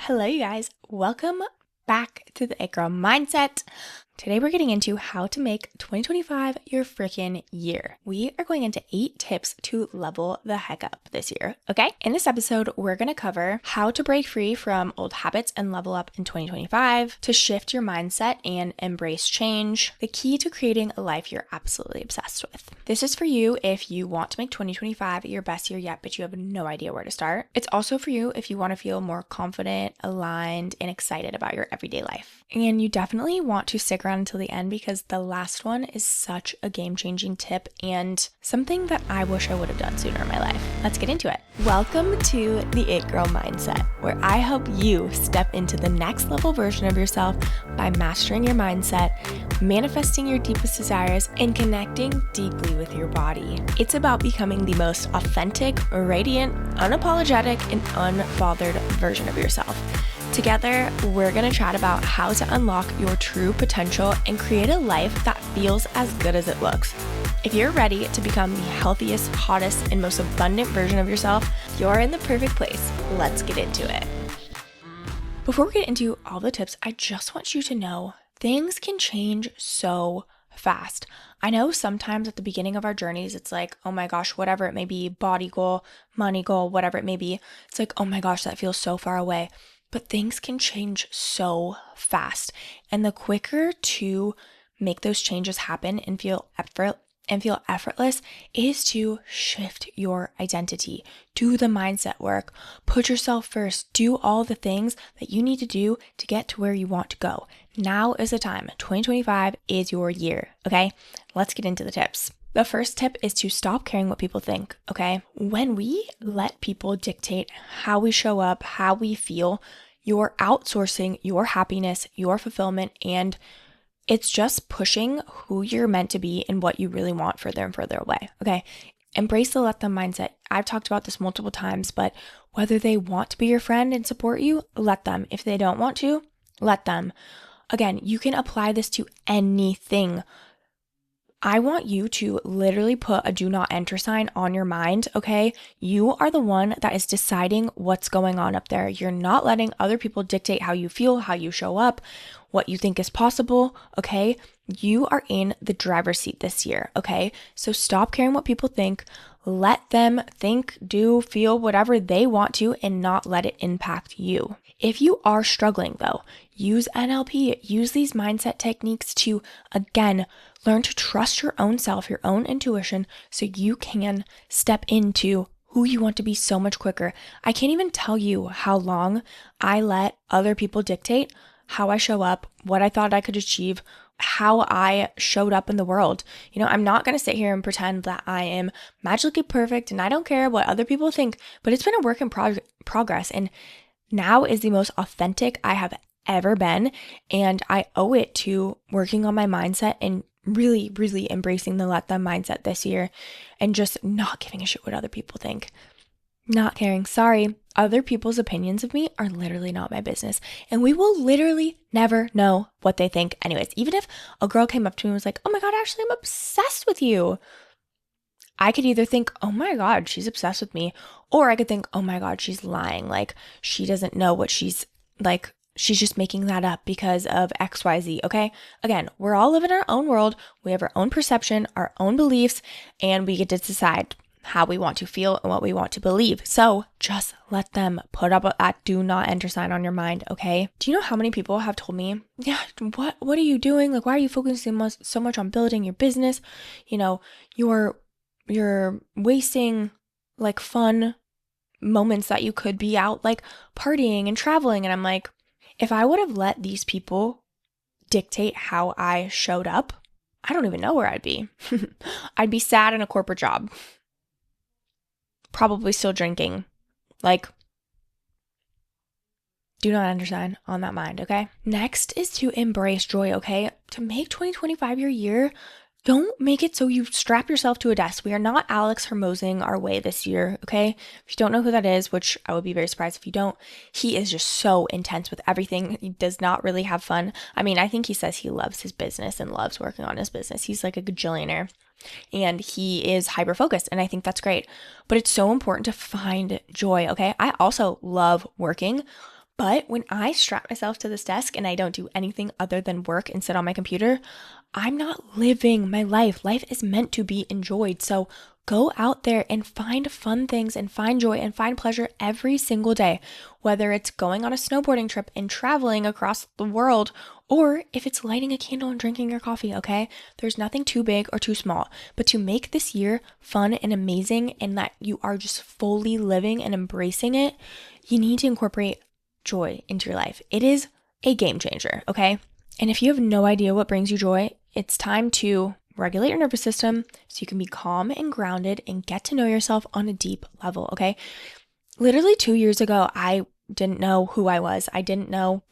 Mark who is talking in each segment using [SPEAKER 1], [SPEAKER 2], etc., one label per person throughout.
[SPEAKER 1] Hello, you guys. Welcome back to the It Girl Mindset. Today we're getting into how to make 2025 your freaking year. We are going into 8 tips to level the heck up this year, okay? In this episode, we're going to cover how to break free from old habits and level up in 2025, to shift your mindset and embrace change, the key to creating a life you're absolutely obsessed with. This is for you if you want to make 2025 your best year yet, but you have no idea where to start. It's also for you if you want to feel more confident, aligned, and excited about your everyday life. And you definitely want to stick around until the end because the last one is such a game-changing tip and something that I wish I would have done sooner in my life. Let's get into it. Welcome to the It Girl Mindset, where I help you step into the next level version of yourself by mastering your mindset, manifesting your deepest desires, and connecting deeply with your body. It's about becoming the most authentic, radiant, unapologetic, and unbothered version of yourself. Together, we're going to chat about how to unlock your true potential and create a life that feels as good as it looks. If you're ready to become the healthiest, hottest, and most abundant version of yourself, you're in the perfect place. Let's get into it. Before we get into all the tips, I just want you to know things can change so fast. I know sometimes at the beginning of our journeys, it's like, oh my gosh, whatever it may be, body goal, money goal, whatever it may be, it's like, oh my gosh, that feels so far away. But things can change so fast. And the quicker to make those changes happen and feel effortless is to shift your identity. Do the mindset work. Put yourself first. Do all the things that you need to do to get to where you want to go. Now is the time. 2025 is your year, okay? Let's get into the tips. The first tip is to stop caring what people think, okay? When we let people dictate how we show up, how we feel, you're outsourcing your happiness, your fulfillment, and it's just pushing who you're meant to be and what you really want further and further away, okay? Embrace the let them mindset. I've talked about this multiple times, but whether they want to be your friend and support you, let them. If they don't want to, let them. Again, you can apply this to anything. I want you to literally put a do not enter sign on your mind, okay? You are the one that is deciding what's going on up there. You're not letting other people dictate how you feel, how you show up, what you think is possible, okay? You are in the driver's seat this year, okay? So stop caring what people think. Let them think, do, feel whatever they want to and not let it impact you. If you are struggling though, use NLP, use these mindset techniques to, again, learn to trust your own self, your own intuition, so you can step into who you want to be so much quicker. I can't even tell you how long I let other people dictate how I show up, what I thought I could achieve, how I showed up in the world. You know, I'm not going to sit here and pretend that I am magically perfect and I don't care what other people think, but it's been a work in progress. And now is the most authentic I have ever been. And I owe it to working on my mindset and really, really embracing the let them mindset this year and just not giving a shit what other people think. Not caring. Sorry. Other people's opinions of me are literally not my business. And we will literally never know what they think anyways. Even if a girl came up to me and was like, oh my God, Ashley, I'm obsessed with you. I could either think, oh my God, she's obsessed with me. Or I could think, oh my God, she's lying. Like she doesn't know what she's like. She's just making that up because of XYZ, okay? Again, we're all living our own world. We have our own perception, our own beliefs, and we get to decide how we want to feel and what we want to believe. So just let them put up that do not enter sign on your mind, okay? Do you know how many people have told me, yeah, what are you doing? Like, why are you focusing so much on building your business? You know, you're wasting like fun moments that you could be out like partying and traveling. And I'm like, if I would have let these people dictate how I showed up, I don't even know where I'd be. I'd be sad in a corporate job. Probably still drinking. Like, do not understand on that mind, okay? Next is to embrace joy, okay? To make 2025 your year, don't make it so you strap yourself to a desk. We are not Alex Hermosing our way this year, okay? If you don't know who that is, which I would be very surprised if you don't, he is just so intense with everything. He does not really have fun. I mean, I think he says he loves his business and loves working on his business. He's like a gajillionaire and he is hyper-focused, and I think that's great. But it's so important to find joy, okay? I also love working, But when I strap myself to this desk and I don't do anything other than work and sit on my computer, I'm not living my life. Life is meant to be enjoyed. So go out there and find fun things and find joy and find pleasure every single day, whether it's going on a snowboarding trip and traveling across the world, or if it's lighting a candle and drinking your coffee, okay? There's nothing too big or too small. But to make this year fun and amazing and that you are just fully living and embracing it, you need to incorporate joy into your life. It is a game changer, okay? And if you have no idea what brings you joy, it's time to regulate your nervous system so you can be calm and grounded and get to know yourself on a deep level, okay? Literally 2 years ago, I didn't know who I was. I didn't know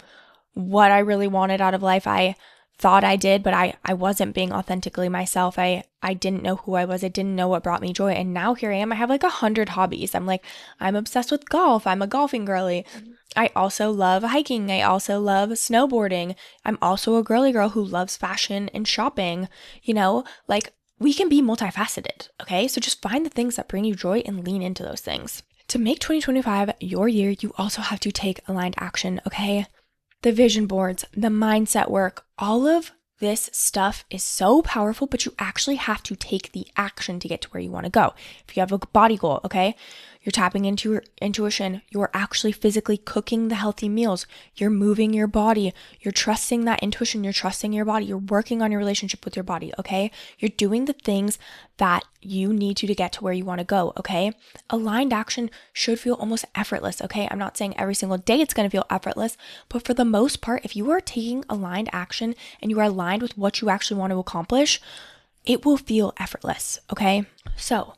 [SPEAKER 1] what I really wanted out of life. I thought I did, but I wasn't being authentically myself. I didn't know who I was. I didn't know what brought me joy. And now here I am. I have like 100 hobbies. I'm obsessed with golf. I'm a golfing girly. I also love hiking. I also love snowboarding. I'm also a girly girl who loves fashion and shopping. Like we can be multifaceted, okay? So just find the things that bring you joy and lean into those things. To make 2025 your year, you also have to take aligned action, okay? The vision boards, the mindset work, all of this stuff is so powerful, but you actually have to take the action to get to where you want to go. If you have a body goal, okay, you're tapping into your intuition. You're actually physically cooking the healthy meals. You're moving your body. You're trusting that intuition. You're trusting your body. You're working on your relationship with your body, okay? You're doing the things that you need to get to where you want to go, okay? Aligned action should feel almost effortless, okay? I'm not saying every single day it's going to feel effortless, but for the most part, if you are taking aligned action and you are aligned with what you actually want to accomplish, it will feel effortless, okay? So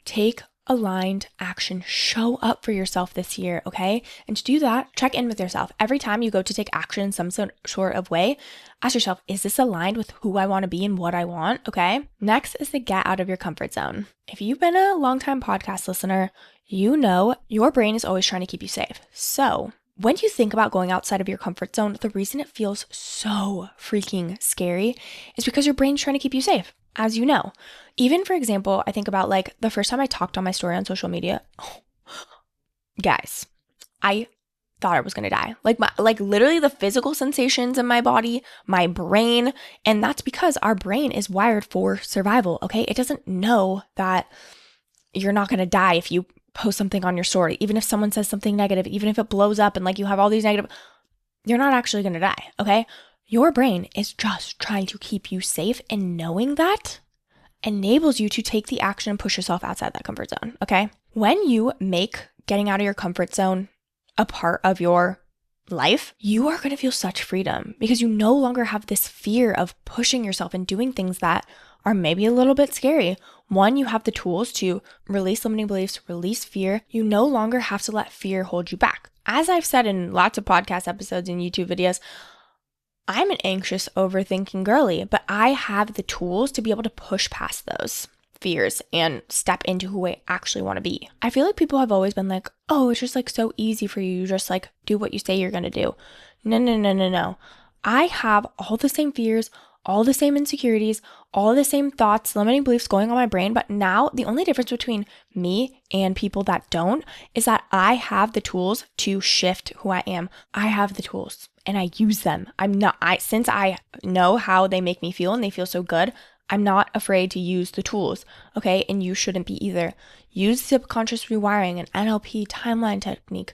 [SPEAKER 1] take aligned action. Show up for yourself this year, okay? And to do that, check in with yourself. Every time you go to take action in some sort of way, ask yourself, is this aligned with who I want to be and what I want, okay? Next is to get out of your comfort zone. If you've been a longtime podcast listener, you know your brain is always trying to keep you safe. So when you think about going outside of your comfort zone, the reason it feels so freaking scary is because your brain's trying to keep you safe, as you know. Even, for example, I think about like the first time I talked on my story on social media, guys, I thought I was going to die. Like literally the physical sensations in my body, my brain, and that's because our brain is wired for survival, okay? It doesn't know that you're not going to die if you post something on your story, even if someone says something negative, even if it blows up and like you have all these negative, you're not actually going to die, okay? Your brain is just trying to keep you safe, and knowing that enables you to take the action and push yourself outside that comfort zone, okay? When you make getting out of your comfort zone a part of your life, you are going to feel such freedom because you no longer have this fear of pushing yourself and doing things that are maybe a little bit scary. One, you have the tools to release limiting beliefs, release fear. You no longer have to let fear hold you back. As I've said in lots of podcast episodes and YouTube videos, I'm an anxious, overthinking girly, but I have the tools to be able to push past those fears and step into who I actually want to be. I feel like people have always been like, oh, it's just like so easy for you. You just like do what you say you're going to do. No. I have all the same fears, all the same insecurities, all the same thoughts, limiting beliefs going on my brain. But now the only difference between me and people that don't is that I have the tools to shift who I am. I have the tools and I use them. Since I know how they make me feel and they feel so good, I'm not afraid to use the tools, okay? And you shouldn't be either. Use subconscious rewiring, an NLP timeline technique,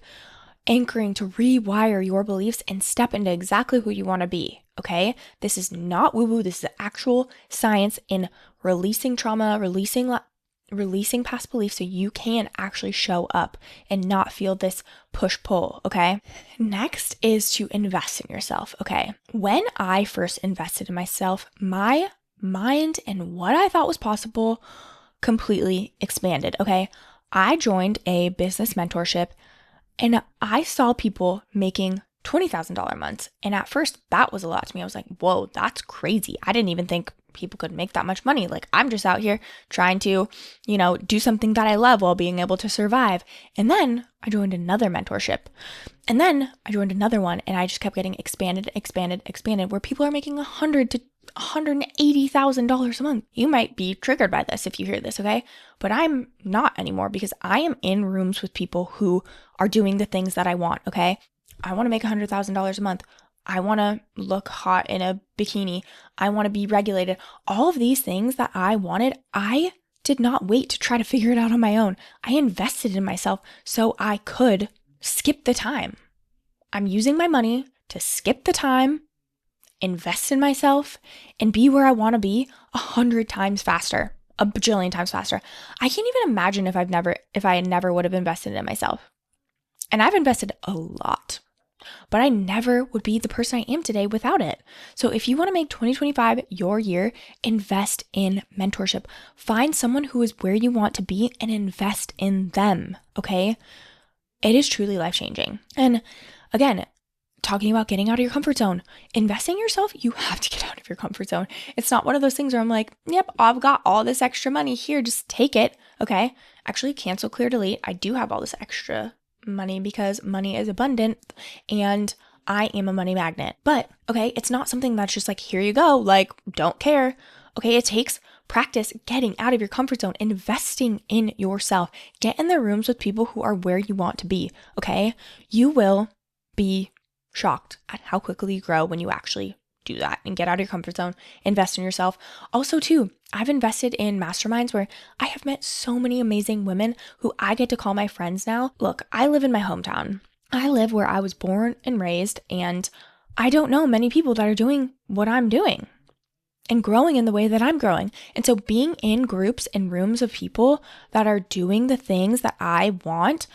[SPEAKER 1] anchoring to rewire your beliefs and step into exactly who you want to be, okay? This is not woo-woo. This is actual science in releasing trauma, releasing past beliefs so you can actually show up and not feel this push-pull, okay? Next is to invest in yourself, okay? When I first invested in myself, my mind and what I thought was possible completely expanded, okay? I joined a business mentorship and I saw people making $20,000 months. And at first that was a lot to me. I was like, whoa, that's crazy. I didn't even think people could make that much money. Like I'm just out here trying to, do something that I love while being able to survive. And then I joined another mentorship. And then I joined another one and I just kept getting expanded, where people are making $100,000 to $180,000 a month. You might be triggered by this if you hear this, okay? But I'm not anymore because I am in rooms with people who are doing the things that I want, okay? I want to make $100,000 a month. I want to look hot in a bikini. I want to be regulated. All of these things that I wanted, I did not wait to try to figure it out on my own. I invested in myself so I could skip the time. I'm using my money to skip the time, invest in myself, and be where I want to be 100 times faster, a bajillion times faster. I can't even imagine if I never would have invested in myself. And I've invested a lot, but I never would be the person I am today without it. So if you want to make 2025 your year, invest in mentorship. Find someone who is where you want to be and invest in them, okay? It is truly life-changing. And again, talking about getting out of your comfort zone, investing in yourself, you have to get out of your comfort zone. It's not one of those things where I'm like, yep, I've got all this extra money here, just take it, okay? Actually, cancel, clear, delete. I do have all this extra money because money is abundant and I am a money magnet. But, okay, it's not something that's just like, here you go, like, don't care. Okay, it takes practice getting out of your comfort zone, investing in yourself. Get in the rooms with people who are where you want to be, okay? You will be shocked at how quickly you grow when you actually do that and get out of your comfort zone, invest in yourself. Also, too, I've invested in masterminds where I have met so many amazing women who I get to call my friends now. Look, I live in my hometown. I live where I was born and raised, and I don't know many people that are doing what I'm doing and growing in the way that I'm growing. And so being in groups and rooms of people that are doing the things that I want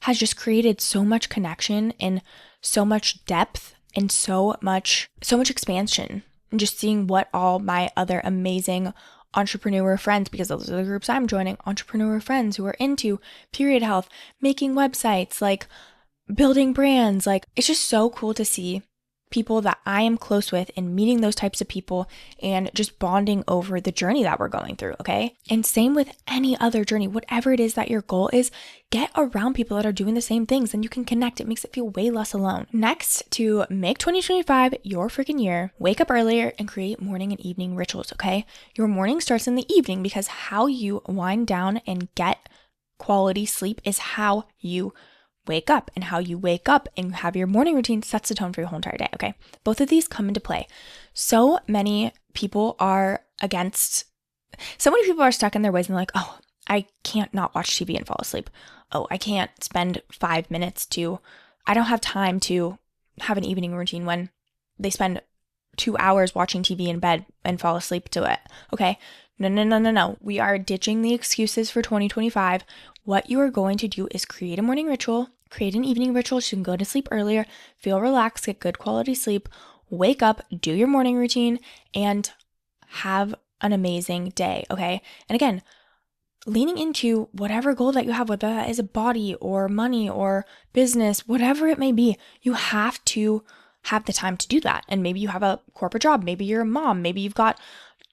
[SPEAKER 1] has just created so much connection and so much depth and so much expansion. And just seeing what all my other amazing entrepreneur friends, because those are the groups I'm joining, entrepreneur friends who are into period health, making websites, like building brands. Like, it's just so cool to see people that I am close with and meeting those types of people and just bonding over the journey that we're going through, okay? And same with any other journey, whatever it is that your goal is, get around people that are doing the same things and you can connect. It makes it feel way less alone. Next, to make 2025 your freaking year, wake up earlier and create morning and evening rituals, okay? Your morning starts in the evening because how you wind down and get quality sleep is how you wake up, and how you wake up and have your morning routine sets the tone for your whole entire day, okay? Both of these come into play. So many people are stuck in their ways and like, oh, I can't not watch TV and fall asleep. Oh, I can't spend 5 minutes I don't have time to have an evening routine when they spend 2 hours watching TV in bed and fall asleep to it, okay? No. We are ditching the excuses for 2025. What you are going to do is create a morning ritual, create an evening ritual so you can go to sleep earlier, feel relaxed, get good quality sleep, wake up, do your morning routine, and have an amazing day, okay? And again, leaning into whatever goal that you have, whether that is a body or money or business, whatever it may be, you have to have the time to do that. And maybe you have a corporate job, maybe you're a mom, maybe you've got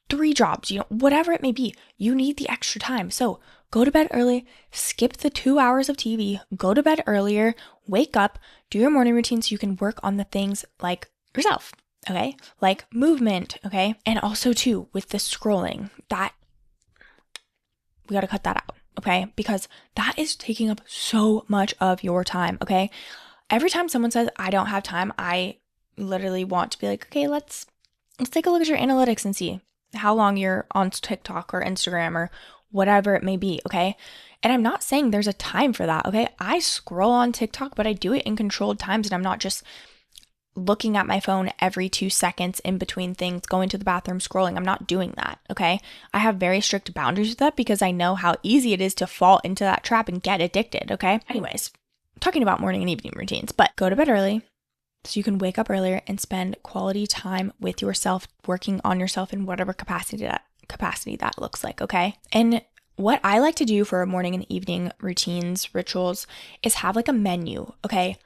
[SPEAKER 1] 3 jobs, whatever it may be, you need the extra time. So go to bed early, skip the 2 hours of TV, go to bed earlier, wake up, do your morning routine so you can work on the things like yourself, okay? Like movement, okay? And also too, with the scrolling, that we got to cut that out, okay? Because that is taking up so much of your time, okay? Every time someone says, I don't have time, I literally want to be like, okay, let's take a look at your analytics and see how long you're on TikTok or Instagram or whatever it may be, okay? And I'm not saying there's a time for that, okay? I scroll on TikTok, but I do it in controlled times and I'm not just looking at my phone every 2 seconds in between things, going to the bathroom, scrolling. I'm not doing that, okay? I have very strict boundaries with that because I know how easy it is to fall into that trap and get addicted, okay? Anyways, talking about morning and evening routines, but go to bed early so you can wake up earlier and spend quality time with yourself, working on yourself in whatever capacity that looks like, okay? And what I like to do for morning and evening routines, rituals, is have like a menu, okay?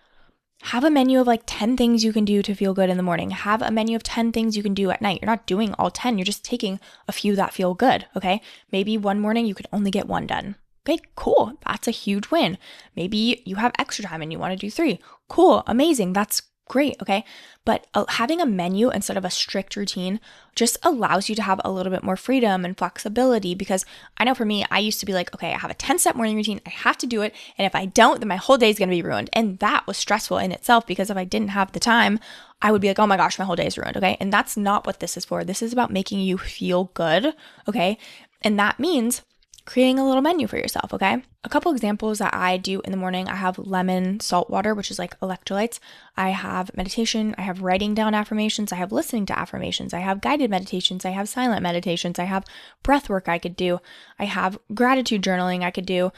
[SPEAKER 1] Have a menu of like 10 things you can do to feel good in the morning. Have a menu of 10 things you can do at night. You're not doing all 10, you're just taking a few that feel good, okay? Maybe one morning you could only get 1 done. Okay, cool. That's a huge win. Maybe you have extra time and you want to do 3. Cool, amazing. That's great, okay? But having a menu instead of a strict routine just allows you to have a little bit more freedom and flexibility, because I know for me, I used to be like, okay, I have a 10-step morning routine, I have to do it, and if I don't, then my whole day is going to be ruined. And that was stressful in itself, because if I didn't have the time, I would be like, oh my gosh, my whole day is ruined, okay? And that's not what this is for. This is about making you feel good, okay? And that means creating a little menu for yourself, okay? A couple examples that I do in the morning: I have lemon salt water, which is like electrolytes. I have meditation. I have writing down affirmations. I have listening to affirmations. I have guided meditations. I have silent meditations. I have breath work I could do. I have gratitude journaling I could do.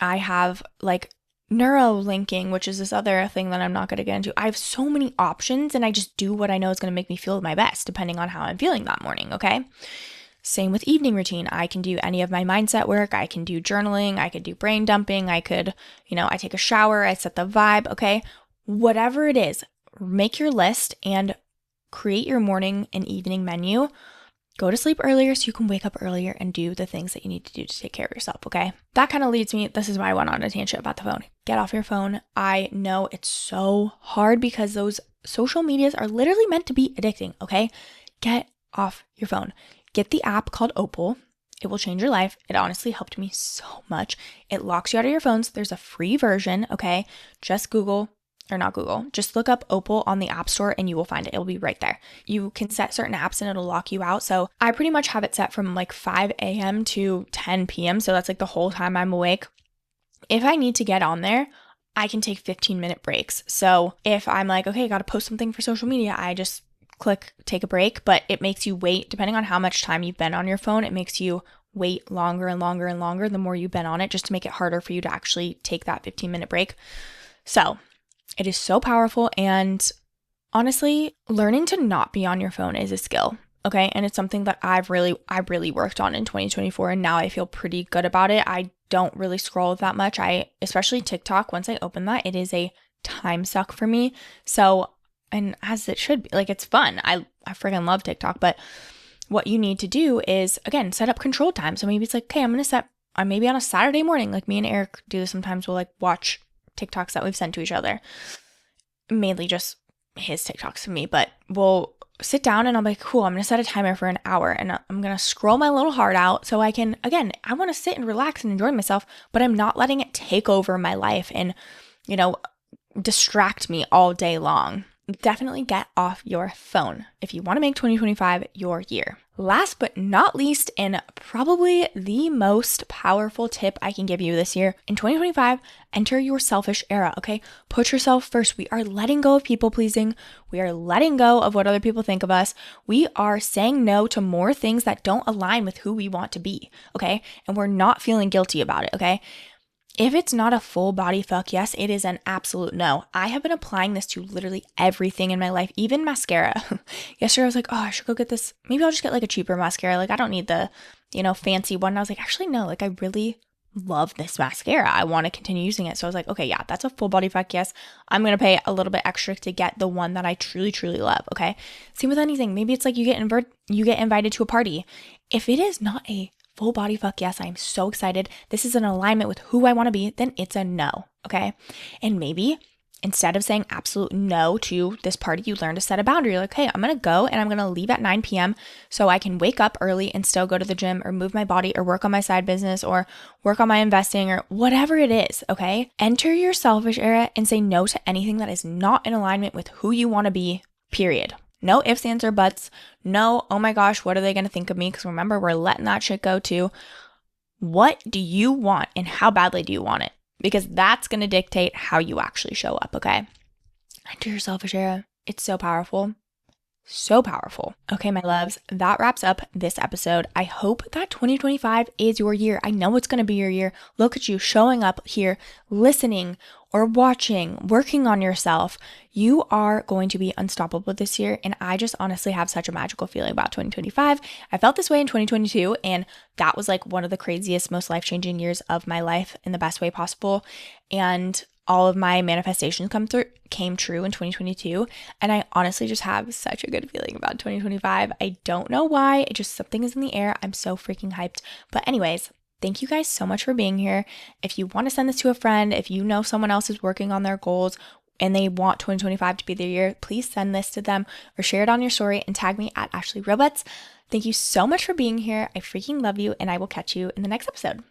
[SPEAKER 1] I have like neuro linking, which is this other thing that I'm not going to get into. I have so many options, and I just do what I know is going to make me feel my best depending on how I'm feeling that morning, okay? Same with evening routine. I can do any of my mindset work. I can do journaling. I could do brain dumping. I could, I take a shower. I set the vibe. Okay. Whatever it is, make your list and create your morning and evening menu. Go to sleep earlier so you can wake up earlier and do the things that you need to do to take care of yourself. Okay. That kind of leads me. This is why I went on a tangent about the phone. Get off your phone. I know it's so hard because those social medias are literally meant to be addicting. Okay. Get off your phone. Get the app called Opal. It will change your life. It honestly helped me so much. It locks you out of your phones. There's a free version, okay? Just just look up Opal on the App Store and you will find it. It'll be right there. You can set certain apps and it'll lock you out. So I pretty much have it set from like 5 a.m. to 10 p.m. So that's like the whole time I'm awake. If I need to get on there, I can take 15-minute breaks. So if I'm like, okay, I got to post something for social media, I just click take a break, but it makes you wait. Depending on how much time you've been on your phone, it makes you wait longer and longer and longer the more you've been on it, just to make it harder for you to actually take that 15-minute break. So it is so powerful. And honestly, learning to not be on your phone is a skill. Okay. And it's something that I really worked on in 2024. And now I feel pretty good about it. I don't really scroll that much. Especially TikTok, once I open that, it is a time suck for me. So, and as it should be, like, it's fun. I freaking love TikTok, but what you need to do is, again, set up control time. So maybe it's like, okay, I'm going to set, maybe on a Saturday morning, like me and Eric do this sometimes, we'll like watch TikToks that we've sent to each other, mainly just his TikToks to me, but we'll sit down and I'll be like, cool, I'm going to set a timer for an hour and I'm going to scroll my little heart out so I can, again, I want to sit and relax and enjoy myself, but I'm not letting it take over my life and, distract me all day long. Definitely get off your phone if you want to make 2025 your year. Last but not least, and probably the most powerful tip I can give you this year, in 2025, enter your selfish era, okay? Put yourself first. We are letting go of people pleasing. We are letting go of what other people think of us. We are saying no to more things that don't align with who we want to be, okay? And we're not feeling guilty about it, okay? If it's not a full body fuck yes, it is an absolute no. I have been applying this to literally everything in my life, even mascara. Yesterday I was like, oh, I should go get this. Maybe I'll just get like a cheaper mascara. Like I don't need the, fancy one. And I was like, actually, no, like I really love this mascara. I want to continue using it. So I was like, okay, yeah, that's a full body fuck yes. I'm going to pay a little bit extra to get the one that I truly, truly love. Okay. Same with anything. Maybe it's like you get invited to a party. If it is not a full body fuck yes, I'm so excited, this is in alignment with who I want to be, then it's a no, okay? And maybe instead of saying absolute no to this party, you learn to set a boundary. You're like, hey, I'm going to go and I'm going to leave at 9 p.m. so I can wake up early and still go to the gym or move my body or work on my side business or work on my investing or whatever it is, okay? Enter your selfish era and say no to anything that is not in alignment with who you want to be, period. No ifs, ands, or buts. No, oh my gosh, what are they going to think of me? Because remember, we're letting that shit go too. What do you want and how badly do you want it? Because that's going to dictate how you actually show up, okay? Enter your selfish era. It's so powerful. So powerful. Okay, my loves, that wraps up this episode. I hope that 2025 is your year. I know it's going to be your year. Look at you showing up here, listening or watching, working on yourself. You are going to be unstoppable this year. And I just honestly have such a magical feeling about 2025. I felt this way in 2022, and that was like one of the craziest, most life-changing years of my life in the best way possible. And all of my manifestations came true in 2022. And I honestly just have such a good feeling about 2025. I don't know why. It just, something is in the air. I'm so freaking hyped. But anyways, thank you guys so much for being here. If you want to send this to a friend, if you know someone else is working on their goals, and they want 2025 to be their year, please send this to them or share it on your story and tag me at Ashley Roberts. Thank you so much for being here. I freaking love you, and I will catch you in the next episode.